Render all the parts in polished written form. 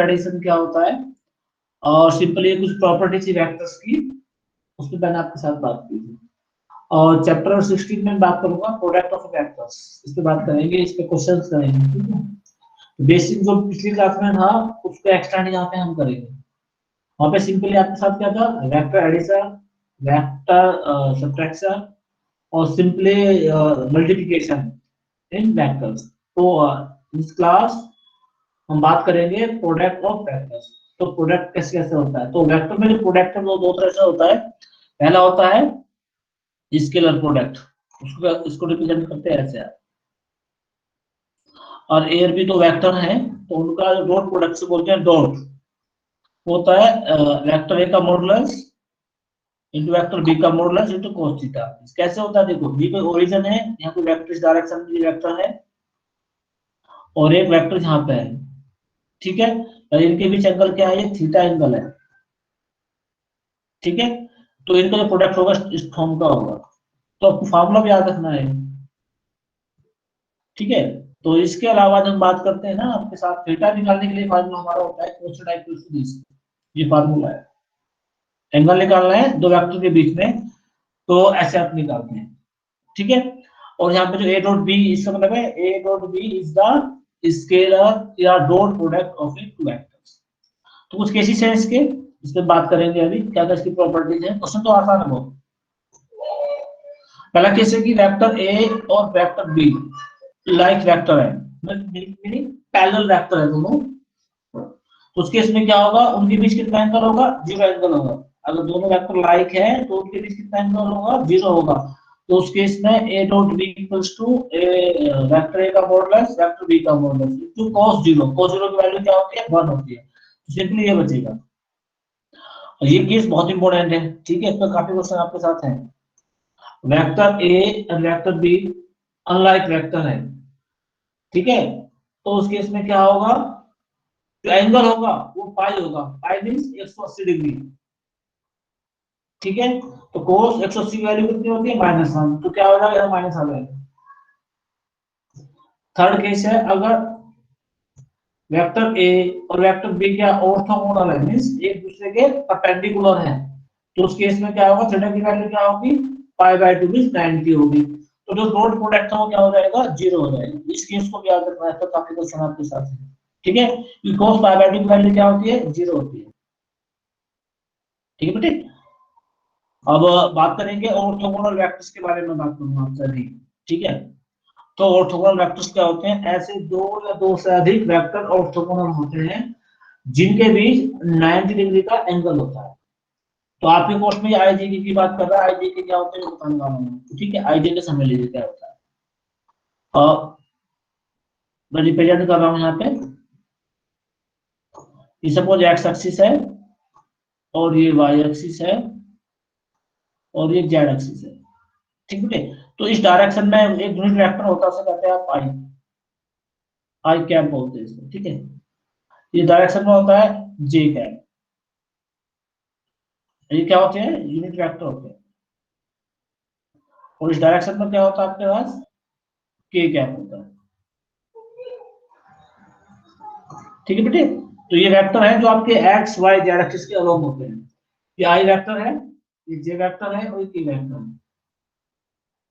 Addition क्या होता है और सिंपली कुछ प्रॉपर्टीज वेक्टर्स की, उसमें मैंने आपके साथ बात की थी। और चैप्टर 16 में बात करूंगा प्रोडक्ट ऑफ वेक्टर्स, इस पे बात करेंगे, इस पे क्वेश्चंस करेंगे, ठीक है। बेसिक जो पिछली क्लास में था उसको एक्सटेंड यहाँ पे हम करेंगे। वहां पे सिंपली आपके साथ क्या था, वेक्टर एडिशन, वेक्टर सब्ट्रैक्शन और सिंपली मल्टीप्लिकेशन इन वेक्टर्स। तो इस क्लास हम बात करेंगे प्रोडक्ट ऑफ वेक्टर्स। तो प्रोडक्ट कैसे कैसे होता है, तो वेक्टर में जो प्रोडक्ट है वो दो तरह से होता है। पहला होता है स्केलर प्रोडक्ट, उसको इसको रिप्रेजेंट करते हैं ऐसे, और ए और बी तो वेक्टर है तो उनका डॉट प्रोडक्ट से बोलते हैं डॉट, होता है वेक्टर ए का मॉडुलस इनटू वेक्टर बी का मॉडुलस इनटू cos थीटा। कैसे होता है, देखो बी पे ओरिजिन है, यहाँ पे वेक्टर इस डायरेक्शन में वेक्टर है और एक वेक्टर यहाँ पे है, ठीक है। और इनके बीच एंगल क्या है, ये थीटा एंगल है, ठीक है। तो इनका जो प्रोडक्ट होगा इस फॉर्म का होगा। तो आपको फार्मूला भी याद रखना है, ठीक है। तो इसके अलावा जब हम बात करते हैं ना आपके साथ, थीटा निकालने के लिए फार्मूला हमारा होता है cos theta equals to this, ये फार्मूला है। एंगल निकालना है दो वेक्टर के बीच में, तो ऐसे आप निकालते हैं, ठीक है। और यहाँ पे जो ए डॉट बी, इसका मतलब है A dot B is the scalar या dot product of a two vectors. तो कुछ केसेस हैं इसके, इस पे बात करेंगे अभी, क्या क्या इसकी प्रॉपर्टीज है। क्वेश्चन तो आसान है बहुत। पहला केस है कि वेक्टर ए और वेक्टर बी लाइक वेक्टर है, मीनिंग पैरेलल वेक्टर है दोनों। तो उस केस में क्या होगा, उनके बीच कितना एंगल होगा, जीरो एंगल होगा। अगर दोनों वेक्टर लाइक है तो उनके बीच कितना एंगल होगा, जीरो होगा। तो उस केस में A dot B equals to vector A का मॉडुलस वेक्टर बी का modulus into cos zero. cos zero की वैल्यू क्या होती है, 1 होती है। सिंपली ये बचेगा। और ये केस बहुत इंपॉर्टेंट है, ठीक है, इसमें काफी क्वेश्चन आपके साथ हैं। वेक्टर ए और वेक्टर बी अनलाइक वेक्टर है, ठीक है। तो उस केस में क्या होगा, जो एंगल होगा वो पाई होगा, पाई मींस 180 डिग्री, ठीक है। तो cos 180 की वैल्यू कितनी होती है, -1, तो क्या हो जाएगा, यहाँ माइनस आ जाएगा। थर्ड केस है, अगर वेक्टर ए और वेक्टर बी क्या ऑर्थोगोनल है, मींस एक दूसरे के परपेंडिकुलर है, तो उस केस में क्या होगा, थीटा की वैल्यू क्या होगी, π/2 मींस 90 होगी। तो जो डॉट प्रोडक्ट है वो क्या हो जाएगा, जीरो हो जाएगा। इस केस को भी याद रखना है, तो काफी क्वेश्चन आपके साथ है, ठीक है। cos π/2 की वैल्यू क्या होती है, जीरो होती है, ठीक है बेटे। अब बात करेंगे ऑर्थोगोनल वेक्टर्स के बारे में, बात करूंगा आपसे अभी, ठीक है। तो ऑर्थोगोनल वेक्टर्स क्या होते हैं, ऐसे दो या दो से अधिक वेक्टर ऑर्थोगोनल होते हैं जिनके बीच 90 डिग्री का एंगल होता है। तो आपके कोर्स में आईजीके की बात कर रहा है, आईजीके क्या होता है बताने वाला हूं, ठीक है। आईजीके समझ लीजिए क्या होता है। और मैं रिप्रेजेंट कर रहा हूं यहाँ पे, ये सपोज एक्स एक्सिस है और ये वाई एक्सिस है और ये जेड एक्सिस है, ठीक है। तो इस डायरेक्शन में एक यूनिट वेक्टर होता है, उसे कहते हैं आप आई, आई कैप बोलते हैं इसको, ठीक है। ये डायरेक्शन में होता है जे कैप, ये क्या होते हैं, यूनिट वेक्टर होते हैं। और इस डायरेक्शन में क्या होता है आपके पास, के कैप होता है, ठीक है बेटे। तो ये वेक्टर है जो आपके एक्स वाई जेड एक्सिस के अलोंग होते हैं। ये आई वेक्टर है, ये जे वेक्टर है और ये के वेक्टर है।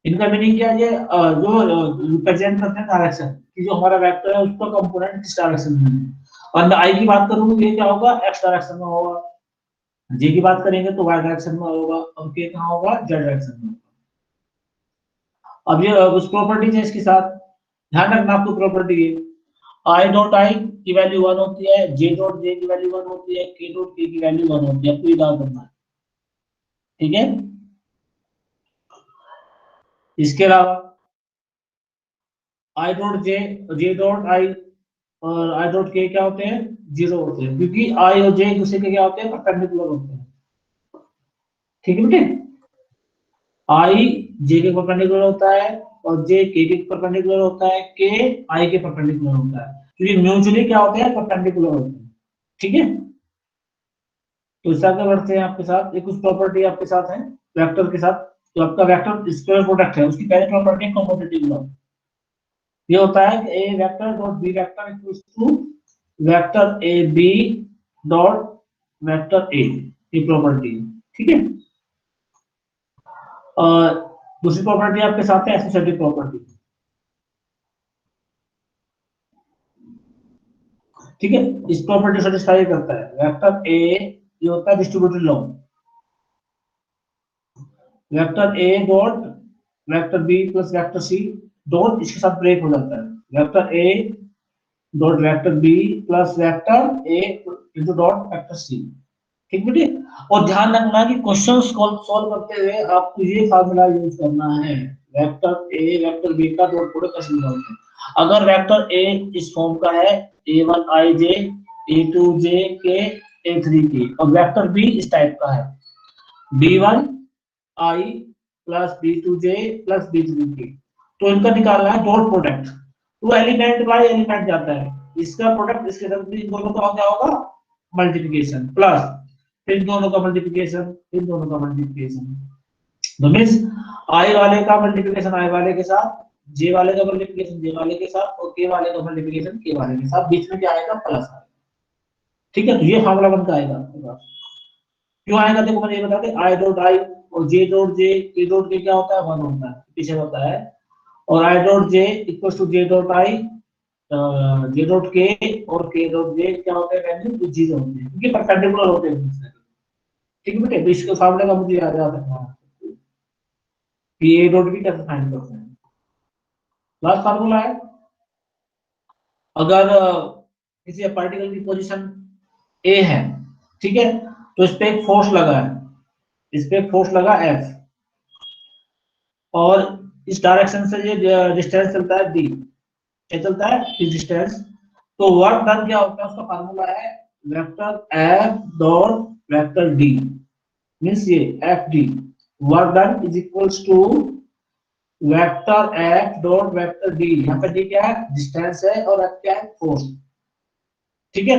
इनका मीनिंग क्या है, ये जो रिप्रेजेंट करते हैं डायरेक्शन कि जो हमारा वेक्टर है उसका कंपोनेंट किस डायरेक्शन में है। और मैं आई की बात करूंगा, ये क्या होगा, एक्स डायरेक्शन में होगा। जे की बात करेंगे तो वाई डायरेक्शन में होगा और के कहाँ होगा, जेड डायरेक्शन में। अब ये कुछ प्रॉपर्टीज है इसके साथ, ध्यान रखना आपको प्रॉपर्टी है। आई डॉट आई की वैल्यू 1 होती है, जे डॉट जे की वैल्यू 1 होती है, के डॉट के की वैल्यू 1 होती है, आपको याद करना है, ठीक है। इसके अलावा I dot J, J dot I और आई डॉट के क्या होते हैं, जीरो होते हैं, क्योंकि आई और जे एक दूसरे के क्या होते हैं, परपेंडिकुलर होते हैं, ठीक है बेटे। आई जे के परपेंडिकुलर होता है और जे के परपेंडिकुलर होता है, के आई के परपेंडिकुलर होता है, क्योंकि म्यूचुअली क्या होते हैं, परपेंडिकुलर होते हैं, ठीक है। तो इस आगे बढ़ते हैं आपके साथ, एक कुछ प्रॉपर्टी आपके साथ है वेक्टर के साथ। तो आपका वेक्टर स्क्वायर प्रोडक्ट है, उसकी पहली प्रॉपर्टी है कम्यूटेटिव लॉ। ये होता है कि A vector dot B vector equals to vector A B dot vector A, ये प्रॉपर्टी, ठीक है। और दूसरी प्रॉपर्टी आपके साथ है एसोसिएटिव प्रॉपर्टी, ठीक है। इस प्रॉपर्टी सेटिस्फाई करता है वेक्टर ए, ये होता है डिस्ट्रीब्यूटेड लॉन्ग, vector A dot vector B plus vector C dot, इसके साथ ब्रेक हो जाता है vector A dot vector B plus vector A into dot vector C, ठीक बेटे। और ध्यान रखना कि क्वेश्चन सॉल्व करते हुए आपको ये फार्मूला यूज करना है, वेक्टर ए वेक्टर बी का डॉट प्रोडक्ट कैसे निकालते हैं। अगर वेक्टर ए इस फॉर्म का है a1 i j a2 j k a3 k, और वेक्टर बी इस टाइप का है b1 i plus b2 j plus b3 k, तो इनका निकालना है डॉट प्रोडक्ट। तो एलिमेंट बाय एलिमेंट जाता है, इसका प्रोडक्ट इसके साथ इन दोनों का क्या होगा मल्टीप्लिकेशन, प्लस इन दोनों का मल्टीप्लिकेशन, इन दोनों का मल्टीप्लिकेशन, तो मींस i वाले का मल्टीप्लिकेशन i वाले के साथ, j वाले का मल्टीप्लिकेशन j वाले के साथ, और k वाले का मल्टीप्लिकेशन k वाले के साथ, बीच में क्या आएगा प्लस आएगा, ठीक है। तो ये फार्मूला बनकर आएगा आपके पास। क्यों आएगा देखो मैंने ये बता दें, i डॉट i और j dot j, k dot k क्या होता है 1 होता है, पीछे होता है, और i dot j equals to j dot i, j dot k और k डॉट j क्या होता है वैल्यू 0 होते हैं, क्योंकि परपेंडिकुलर होते हैं एक दूसरे के, ठीक है बेटे। तो इसके फार्मूले का मुझे याद रखना है कि a डॉट b कैसे फाइंड करते हैं। लास्ट फार्मूला है, अगर किसी पार्टिकल की पोजीशन a है, ठीक है, तो इस पे एक फोर्स लगा है, इस पे एक फोर्स लगा F, और इस डायरेक्शन से ये डिस्टेंस चलता है d, क्या चलता है इस डिस्टेंस, तो वर्क डन क्या होता है उसका फार्मूला है vector F dot vector d, means ये FD work done is equals to vector F dot vector d, यहाँ पे d क्या है डिस्टेंस है और F क्या है फोर्स, ठीक है।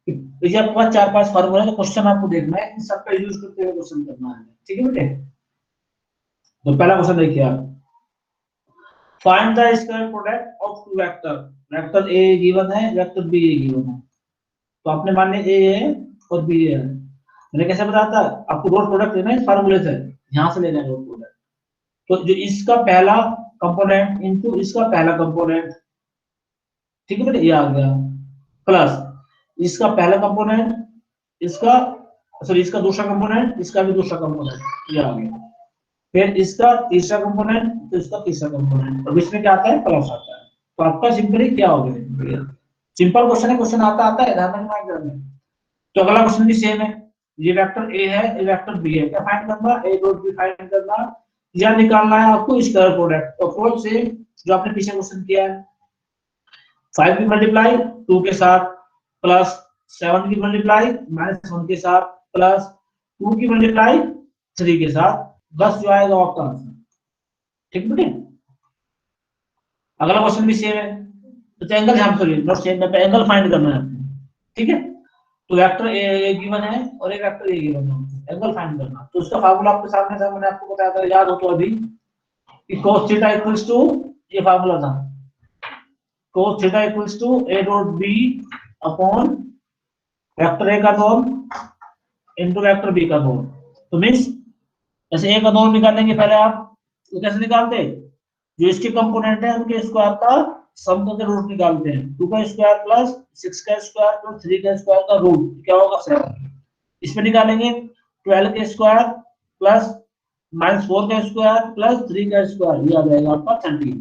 तो ये आपके पास 4-5 फार्मूला, तो क्वेश्चन आपको देखना है इन सबका यूज करते हुए क्वेश्चन करना है, ठीक है बेटे। तो पहला क्वेश्चन देखिए आप, find the square product of two vector, vector a given है वेक्टर b गिवन है, तो आपने मान लिया a है और b है, मैंने कैसे बताया था आपको डॉट प्रोडक्ट लेना है इस फार्मूले से, यहां से लेना है डॉट प्रोडक्ट, तो जो इसका पहला कंपोनेंट इनटू इसका पहला कंपोनेंट, ठीक है बेटे, ये आ गया, प्लस इसका पहला कंपोनेंट, इसका सॉरी इसका दूसरा कंपोनेंट, इसका भी दूसरा कंपोनेंट, ये आ गया, फिर इसका तीसरा कंपोनेंट, तो इसका तीसरा कंपोनेंट, और बीच में क्या आता है प्लस आता है, तो आपका सिंपली क्या हो गया, सिंपल क्वेश्चन है, क्वेश्चन आता आता है ध्यान रखना एग्जाम में। तो अगला क्वेश्चन भी सेम है, ये वेक्टर ए है ये वेक्टर बी है, क्या फाइंड करना ए डॉट बी फाइंड करना, या निकालना है आपको स्क्वायर प्रोडक्ट, तो अप्रोच से जो आपने पीछे क्वेश्चन किया है, 5 की मल्टीप्लाई 2 के साथ, प्लस 7 की मल्टीप्लाई -1 के साथ, प्लस 2 की मल्टीप्लाई 3 के साथ, बस जो आएगा आपका आंसर, ठीक बेटे। अगला क्वेश्चन भी सेम है, तो एंगल हम सॉरी नॉट सेम है, एंगल फाइंड करना है, ठीक है। तो वेक्टर ए गिवन है और एक वेक्टर ए गिवन है, एंगल फाइंड करना, तो उसका फार्मूला आपके सामने था, मैंने आपको बताया था, याद हो तो अभी कि cos थीटा इक्वल्स टू, ये फार्मूला था cos theta equals to a dot b upon vector A का नॉर्म इनटू वेक्टर बी का नॉर्म, तो मींस जैसे ए का नॉर्म निकालेंगे पहले आप, तो कैसे निकालते, जो इसके कंपोनेंट है उनके स्क्वायर का सम करके रूट निकालते हैं, 2 का स्क्वायर प्लस 6 का स्क्वायर प्लस 3 का स्क्वायर का रूट क्या होगा 7, इसमें निकालेंगे 12 का स्क्वायर प्लस -4 का स्क्वायर प्लस 3 का स्क्वायर, ये आ जाएगा आपका 13,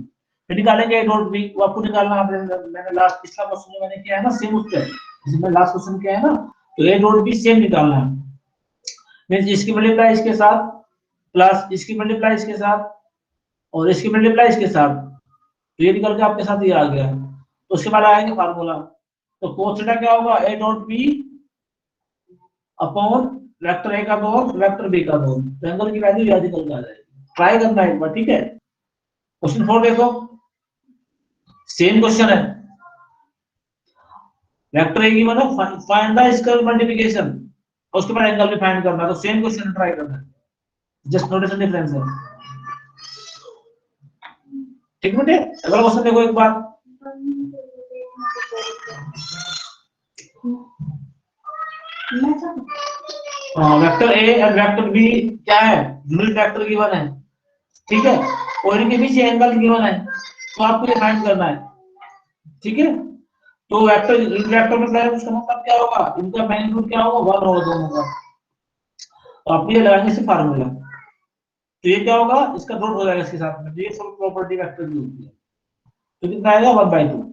फिर निकालेंगे ए डॉट बी, वो आपको निकालना है, मैंने लास्ट पिछला क्वेश्चन में मैंने किया है ना सेम उस पे, जिसमें लास्ट क्वेश्चन किया है ना, तो ए डॉट बी सेम निकालना है, मींस इसकी मल्टीप्लाई इसके साथ प्लस इसकी मल्टीप्लाई इसके साथ और इसकी मल्टीप्लाई इसके साथ, तो ये निकल के आपके साथ ये आ गया, तो उसके बाद आएंगे फार्मूला, तो cos थीटा क्या होगा a dot b upon vector a का नॉर्म वेक्टर b का नॉर्म, तो एंगल की वैल्यू याद निकल के आ जाएगी, ट्राई करना एक बार, ठीक है। क्वेश्चन 4 देखो, सेम क्वेश्चन है, वेक्टर a की मतलब फाइंड द स्क्वायर मल्टीप्लिकेशन, उसके बाद एंगल भी फाइंड करना, तो सेम क्वेश्चन ट्राई करना है, जस्ट नोटेशन डिफरेंस है, ठीक बेटे। अगला क्वेश्चन देखो एक बार, वेक्टर ए और वेक्टर बी क्या है, यूनिट वेक्टर गिवन है, ठीक है, और इनके बीच एंगल गिवन है, तो आपको ये फाइंड करना है, ठीक है। तो वेक्टर वेक्टर में उसका मतलब क्या होगा, इनका मैग्नीट्यूड क्या होगा, 1 होगा दोनों का, तो आप ये लगाएंगे इसे फार्मूला, तो ये क्या होगा, इसका डॉट हो जाएगा इसके साथ में, तो ये सब प्रॉपर्टी वेक्टर की होती है, तो कितना आएगा 1/2,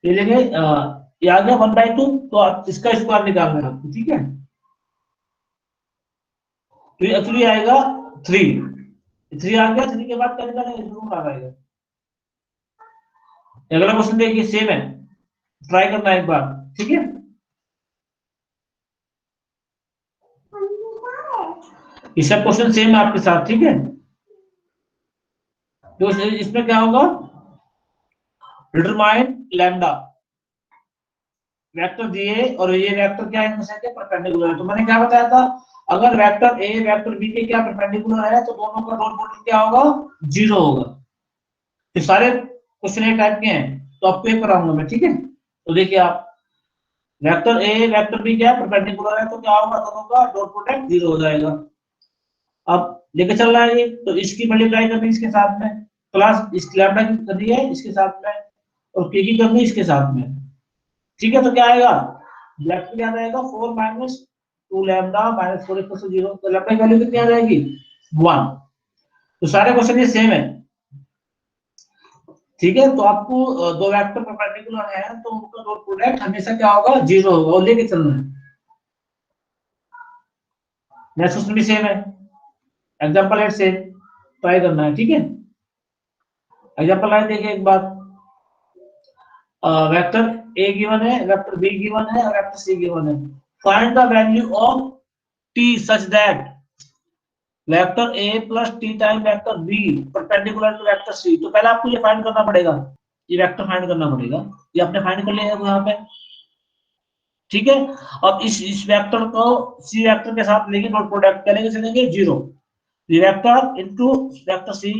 ये लेंगे ये आ गया 1/2, तो आप इसका स्क्वायर निकालना है आपको, ठीक है, तो ये एक्चुअली आएगा 3, 3 आ गया, 3 के बाद क्या निकालेंगे, जरूर आ जाएगा। अगला क्वेश्चन देखिए, सेम है, ट्राई करना है एक बार, ठीक है। ये सब क्वेश्चन सेम है आपके साथ, ठीक है। तो इसमें क्या होगा, डिटरमाइन लैम्डा, वेक्टर दिए और ये वेक्टर क्या है, इनमें के परपेंडिकुलर है, तो मैंने क्या बताया था, अगर वेक्टर ए वेक्टर बी के क्या परपेंडिकुलर है, तो दोनों का डॉट प्रोडक्ट क्या होगा, 0 होगा। तो सारे क्वेश्चन ए टाइप के हैं, तो आपको ये कराऊंगा मैं, ठीक है। तो देखिए आप, वेक्टर ए वेक्टर बी क्या परपेंडिकुलर है, तो क्या होगा, दोनों का डॉट प्रोडक्ट 0 हो जाएगा। अब लेके चल रहा है ये, तो इसकी मल्टीप्लाई करनी इसके साथ में, प्लस इस लैम्डा की करनी है इसके साथ में, और के की करनी इसके साथ में, ठीक है। तो क्या आएगा, लेफ्ट में क्या आएगा, 4 minus 2 lambda minus 4 equal to 0, तो लैम्डा की वैल्यू कितनी आ जाएगी, 1। तो सारे क्वेश्चन ये सेम है, ठीक है। तो आपको दो वेक्टर परपेंडिकुलर है, तो उनका डॉट प्रोडक्ट हमेशा क्या होगा, 0 होगा, और लेके चलना है। नेक्स्ट क्वेश्चन भी सेम है, एग्जांपल एट सेम, ट्राई करना है, ठीक है। एग्जांपल आए देखिए एक बार, वेक्टर ए गिवन है, वेक्टर बी गिवन है, और वेक्टर सी गिवन है, find the value of T such that vector A plus T time vector B perpendicular to vector C. तो पहले आपको ये फाइंड करना पड़ेगा, ये वेक्टर फाइंड करना पड़ेगा, ये आपने फाइंड कर लिया है यहाँ पे, ठीक है। अब इस वेक्टर को सी वेक्टर के साथ लेंगे, डॉट प्रोडक्ट करेंगे, चलेंगे 0, ये वेक्टर इनटू वेक्टर सी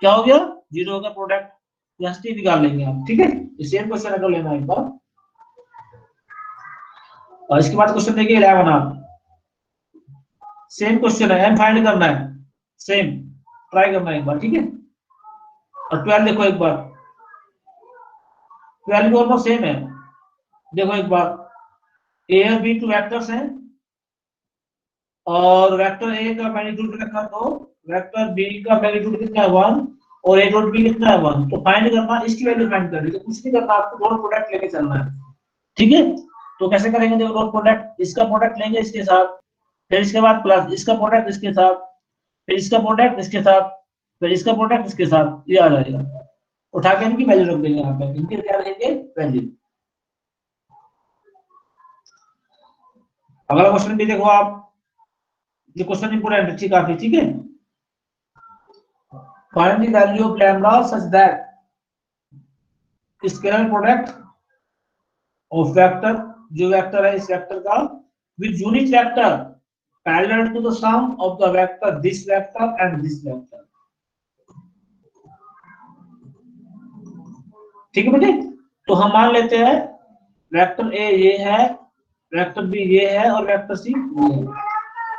क्या हो गया, 0 हो गया प्रोडक्ट, यहाँ से निकाल लेंगे आप, ठीक है। ये सेम क्वेश्चन कर लेना एक बार, और इसके बाद क्वेश्चन देखिए 11, आप सेम क्वेश्चन है, एम फाइंड करना है, सेम ट्राई करना है एक बार, ठीक है। और 12 देखो एक बार, 12 भी ऑलमोस्ट सेम है, देखो एक बार, ए और बी टू वेक्टर्स हैं, और वेक्टर ए का मैग्नीट्यूड रखा 2, वेक्टर बी का मैग्नीट्यूड कितना है 1, और ए डॉट बी कितना है 1, तो फाइंड करना, इसकी वैल्यू फाइंड करनी है, तो कुछ नहीं करना, आपको डॉट प्रोडक्ट लेके चलना है, ठीक है। तो कैसे करेंगे, देखो डॉट प्रोडक्ट, इसका प्रोडक्ट लेंगे इसके साथ, फिर इसके बाद प्लस इसका प्रोडक्ट इसके साथ, फिर इसका प्रोडक्ट इसके साथ, फिर इसका प्रोडक्ट इसके साथ, ये आ जाएगा, उठा के इनकी वैल्यू रख देंगे यहाँ पे, इनकी क्या रखेंगे, वैल्यू। अगला क्वेश्चन भी देखो आप, ये क्वेश्चन इंपोर्टेंट है, काफी, ठीक है। Find the value of lambda such that scalar product of vector, जो वेक्टर है इस वेक्टर का, with unit vector parallel to the sum of the vector this vector and this vector, ठीक है बेटे। तो हम मान लेते हैं वेक्टर ए ये है, वेक्टर बी ये है, और वेक्टर सी ये है,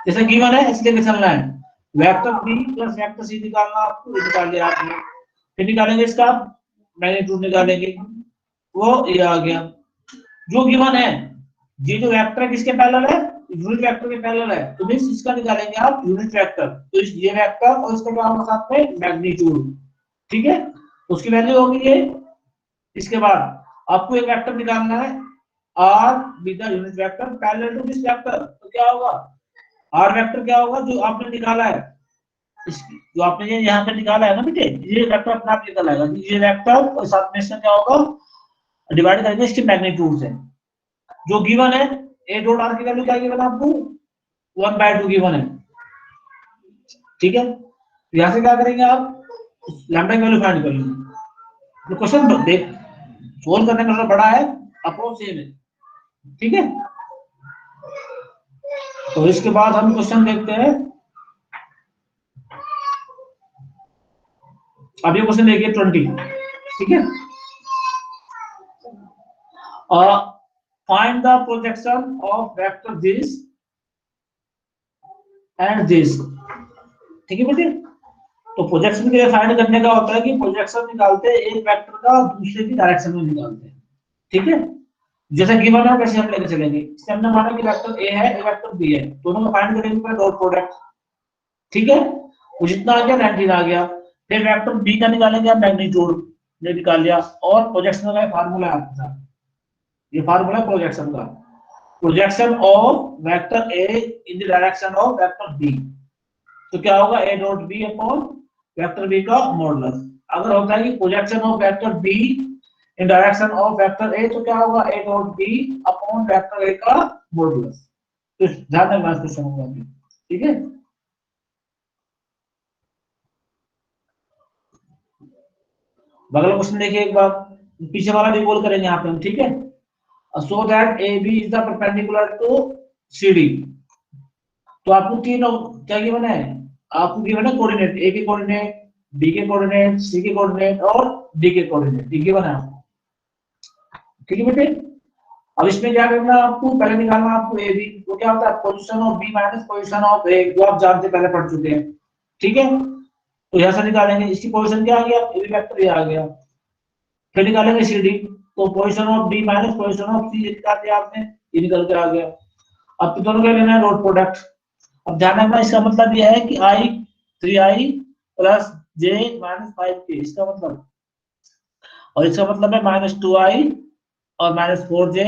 जैसे गिवन है इसलिए भी चलना है, vector B plus vector C निकालना, आपको निकाल लिया आपने, फिर निकालेंगे इसका मैग्नीट्यूड निकालेंगे, वो ये आ गया, जो गिवन है, ये जो वेक्टर है किसके पैरेलल है, यूनिट वेक्टर के पैरेलल है, तो मींस इसका निकालेंगे आप यूनिट वेक्टर, तो ये वेक्टर और इसका क्या होगा साथ में, मैग्नीट्यूड, ठीक है। उसकी वैल्यू होगी ये, इसके बाद आपको एक वेक्टर निकालना है are with the unit vector parallel to this vector, तो क्या होगा, आर वेक्टर क्या होगा, जो आपने निकाला है, जो आपने ये यहाँ पे निकाला है ना बेटे, ये वेक्टर अपने आप निकल आएगा, ये वेक्टर और साथ में इसका क्या होगा, डिवाइड करेंगे इसके मैग्नीट्यूड से, जो गिवन है, ए डॉट आर की वैल्यू क्या गिवन है आपको, 1/2 गिवन है, ठीक है। तो यहाँ से क्या करेंगे आप, लैम्डा की वैल्यू फाइंड कर लेंगे, तो क्वेश्चन देख सोल्व करने का थोड़ा बड़ा है, अप्रोच सेम है, ठीक है। तो इसके बाद हम क्वेश्चन देखते हैं, अब ये क्वेश्चन देखिए 20, ठीक है। Find the projection of vector this and this. ठीक है बेटे, तो प्रोजेक्शन के लिए फाइंड करने का होता है कि प्रोजेक्शन निकालते हैं एक वेक्टर का दूसरे की डायरेक्शन में निकालते हैं। ठीक है, जैसे गिवन है वैसे हम लेके चलेंगे। इससे हमने माना कि वेक्टर ए है, एक वेक्टर बी है, दोनों का फाइंड करेंगे पहले डॉट प्रोडक्ट। ठीक है, वो जितना आ गया 19 आ गया। फिर वेक्टर बी का निकालेंगे मैग्नीट्यूड, ये निकाल लिया। और प्रोजेक्शन का फार्मूला आपके साथ, ये फार्मूला प्रोजेक्शन का, projection of vector A in the direction of vector B. तो क्या होगा, A dot B upon vector B का मॉडुलस। अगर होता है कि projection of vector B in direction of vector A, तो क्या होगा, A dot B upon vector A का मॉडुलस। तो ध्यान रखना इस क्वेश्चन को। ठीक है, अगला क्वेश्चन देखिए एक बार, पीछे वाला रिकॉल करेंगे यहाँ पे हम। ठीक है, so that A B is the perpendicular to C D. तो आपको तीन क्या गिवन है, आपको गिवन है कोऑर्डिनेट, ए के कोऑर्डिनेट, बी के कोऑर्डिनेट, सी के कोऑर्डिनेट और डी के कोऑर्डिनेट, ये गिवन है आपको। ठीक है बेटे, अब इसमें क्या करना है आपको, पहले निकालना आपको ए बी। तो क्या होता है, position of B minus position of A, जो आप जानते पहले पढ़ चुके हैं। ठीक है, तो यहां से निकालेंगे, इसकी पोजीशन क्या आ गया, ए बी वेक्टर ये आ गया। फिर निकालेंगे सी डी, तो position of D minus position of C निकाल दिया आपने, ये निकल के आ गया। अब तो दोनों का लेना है डॉट प्रोडक्ट। अब ध्यान रखना, इसका मतलब यह है कि आई 3i प्लस जे माइनस 5k, इसका मतलब, और इसका मतलब है -2i और -4j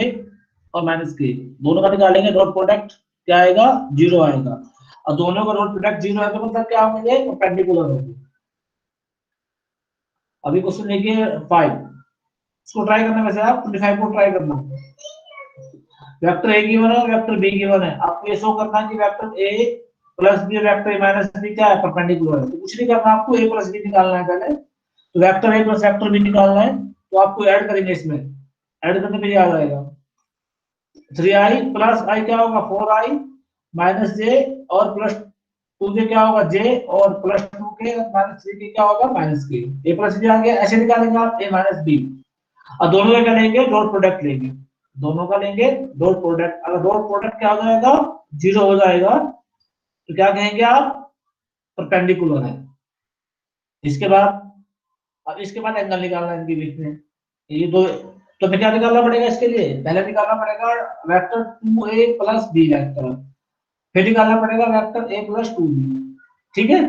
और -k, दोनों का निकालेंगे डॉट प्रोडक्ट, क्या आएगा, 0 आएगा। और दोनों का डॉट प्रोडक्ट 0 है तो मतलब क्या होंगे, परपेंडिकुलर होंगे। अभी क्वेश्चन देखिए 5, इसको ट्राई करना, वैसे आप 25 को ट्राई करना। वेक्टर ए गिवन है, वेक्टर बी गिवन है, आपको ये शो करना है कि vector A plus B vector A minus B क्या है, परपेंडिकुलर है। तो कुछ नहीं करना, आपको ए प्लस बी निकालना है पहले। तो vector A plus vector B निकालना है, तो आपको ऐड करेंगे, इसमें ऐड करने पे ये आ जाएगा 3i प्लस आई क्या होगा 4i माइनस जे और प्लस 2j क्या होगा जे और प्लस 2k माइनस 3k क्या होगा माइनस k। ए प्लस बी आ गया, ऐसे निकालेंगे आप ए माइनस बी। और दोनों का क्या लेंगे, डॉट प्रोडक्ट लेंगे, दोनों का लेंगे डॉट प्रोडक्ट। अगर डॉट प्रोडक्ट क्या हो जाएगा, 0 हो जाएगा, तो क्या कहेंगे आप, परपेंडिकुलर है। इसके बाद, अब इसके बाद एंगल निकालना है इनके बीच में, ये दो। तो हमें क्या निकालना पड़ेगा इसके लिए, पहले निकालना पड़ेगा vector 2a plus B vector, फिर निकालना पड़ेगा वेक्टर a प्लस 2b। ठीक है,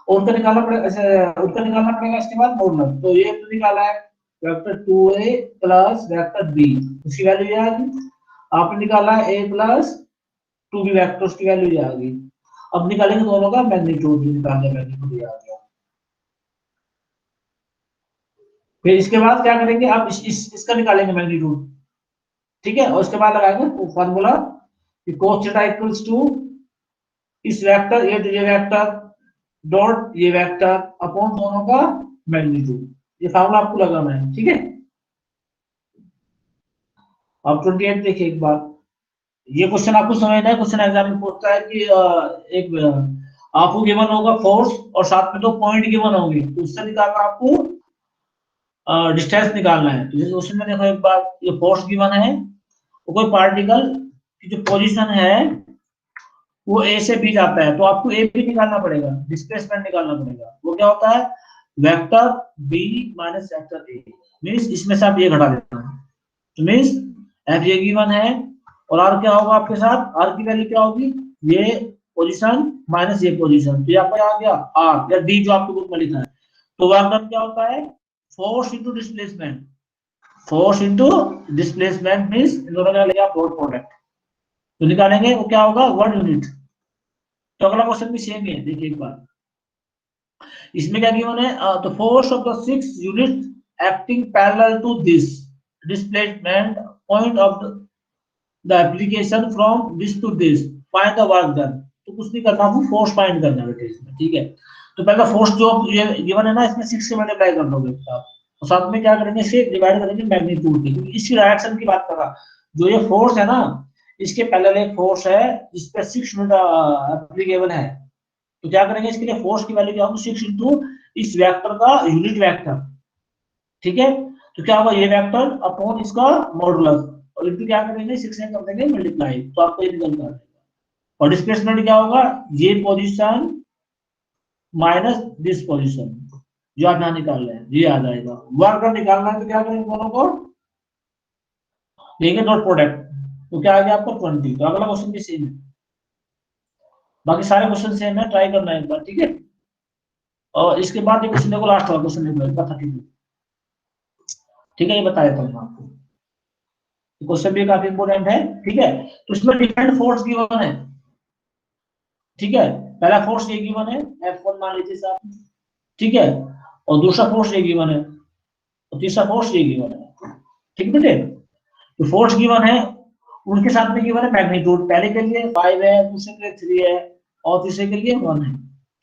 और उनका निकालना पड़ेगा, उनका निकालना पड़ेगा इसके बाद मॉडुलस। तो ये तो निकाला है vector 2a plus vector b, उसकी वैल्यू ये आ गई। आपने निकाला है a प्लस 2b वेक्टर, उसकी वैल्यू ये आ गई। अब निकालेंगे दोनों का मैग्नीट्यूड, निकालने मैग्नीट्यूड ये आ गया। फिर इसके बाद क्या करेंगे, आप इसका निकालेंगे मैग्नीट्यूड। ठीक है, और उसके बाद लगाएंगे फॉर्मूला कि cos थीटा इक्वल्स टू इस वेक्टर ये वेक्टर डॉट ये वेक्टर अपॉन दोनों का मैग्नीट्यूड, ये फार्मूला आपको लगाना है। ठीक है, अब 28 देखिए एक बार, ये क्वेश्चन आपको समझना है, क्वेश्चन एग्जाम में पूछता है कि आपको गिवन होगा फोर्स और साथ में दो पॉइंट गिवन होंगे, तो उससे निकालना आपको डिस्टेंस निकालना है। तो जैसे क्वेश्चन में देखो एक बार, ये फोर्स गिवन है, तो कोई पार्टिकल की जो पोजीशन है वो ए से बी जाता है, तो आपको ए भी निकालना पड़ेगा, डिस्प्लेसमेंट निकालना पड़ेगा। वो क्या होता है, vector B minus vector A, means इसमें से आप ये घटा देना है। तो मींस एफ ये गिवन है, और आर क्या होगा आपके साथ, आर की वैल्यू क्या होगी, ये पोजीशन माइनस ये पोजीशन, तो ये आपका आ गया आर या डी जो आपके बुक में लिखा है। तो वर्क डन क्या होता है, force into displacement, force into displacement means इन दोनों का लेगा डॉट प्रोडक्ट, तो निकालेंगे वो क्या होगा 1 यूनिट। तो अगला क्वेश्चन भी सेम ही है, देखिए एक बार, इसमें क्या गिवन है, तो force of the 6 unit acting parallel to this displacement point of the application from this to this, find the work done. तो कुछ नहीं करना, आपको फोर्स फाइंड करना है बेटे इसमें। ठीक है, तो पहला फोर्स जो ये गिवन है ना, इसमें 6 से मल्टीप्लाई कर दोगे आप, और साथ में क्या करेंगे, इसे डिवाइड करेंगे मैग्नीट्यूड की, क्योंकि इसी डायरेक्शन की बात कर रहा, जो ये फोर्स है ना, इसके पैरेलल एक फोर्स है जिस पे 6 यूनिट एप्लीकेबल है। तो क्या करेंगे, इसके लिए फोर्स की वैल्यू क्या होगी, 6 इंटू इस वेक्टर का यूनिट वेक्टर। ठीक है, तो क्या होगा ये वेक्टर अपॉन इसका मॉडुलस, और इनको क्या करेंगे 6 से कर देंगे मल्टीप्लाई, तो आपको ये निकल कर आएगा। और डिस्प्लेसमेंट क्या होगा, ये पोजीशन माइनस दिस पोजीशन जो आप यहाँ निकाल रहे हैं ये आ जाएगा। वर्क निकालना है तो क्या करेंगे, दोनों को लेंगे डॉट प्रोडक्ट, तो क्या आ गया आपको 20। तो अगला क्वेश्चन भी सेम है, बाकी सारे क्वेश्चन सेम है, ट्राई करना है एक बार, ठीक है। और इसके बाद ये क्वेश्चन देखो, लास्ट वाला क्वेश्चन देखो 32, ठीक है, ये बता देता हूँ आपको, क्वेश्चन भी काफी इंपोर्टेंट है, ठीक है। तो इसमें डिफरेंट फोर्स गिवन है, ठीक है। पहला फोर्स ये गिवन है F1 मान लीजिए साहब, ठीक है, और दूसरा फोर्स ये गिवन है, और तीसरा फोर्स ये गिवन है, ठीक है बेटे। तो फोर्स गिवन है, उनके साथ में गिवन है मैग्नीट्यूड, पहले के लिए 5 है, दूसरे के लिए 3 है, और तीसरे के लिए 1 है,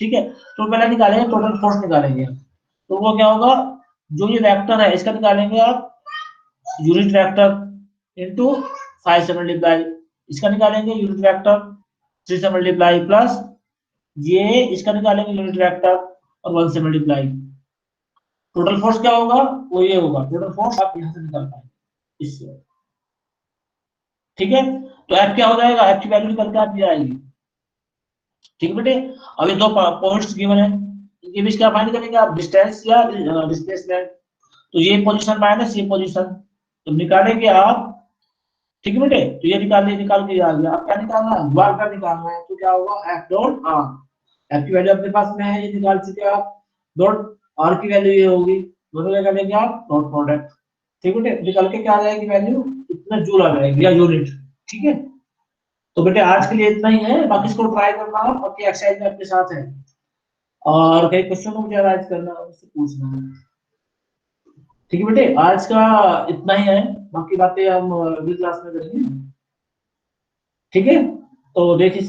ठीक है। तो पहले निकालेंगे टोटल फोर्स निकालेंगे, तो वो क्या होगा, जो ये वेक्टर है इसका निकालेंगे आप यूनिट वेक्टर इनटू 5 से मल्टीप्लाई, इसका निकालेंगे यूनिट वेक्टर 3 से मल्टीप्लाई, प्लस ये इसका निकालेंगे यूनिट वेक्टर और 1 से मल्टीप्लाई। टोटल फोर्स क्या होगा, वो ये होगा, टोटल फोर्स आप यहां से निकाल पाएंगे इससे, ठीक है। तो एफ क्या हो जाएगा, एफ की वैल्यू निकल के आती आएगी, ठीक है बेटे। अब ये दो पॉइंट्स गिवन है, इनके बीच क्या फाइंड करेंगे आप, डिस्टेंस या डिस्प्लेसमेंट। तो ये पोजीशन माइनस ये पोजीशन, तो निकालेंगे आप, ठीक है बेटे। तो ये निकाल के आ गया, अब क्या निकालना है, वर्क का निकालना है, तो क्या होगा एफ डॉट आर, एफ की वैल्यू अपने पास में है, ये निकाल चुके आप, डॉट आर की वैल्यू ये होगी, दोनों क्या करेंगे आप डॉट प्रोडक्ट, ठीक है बेटे। निकल के क्या आ जाएगी वैल्यू, इतना जूल आ जाएगी या यूनिट, ठीक है। तो बेटे आज के लिए इतना ही है, बाकी इसको ट्राई करना आप, बाकी एक्सरसाइज में आपके साथ है, और कई क्वेश्चन को मुझे अराइज करना है, उससे पूछना है, ठीक है बेटे। आज का इतना ही है, बाकी बातें हम अगली क्लास में करेंगे, ठीक है। तो देखिए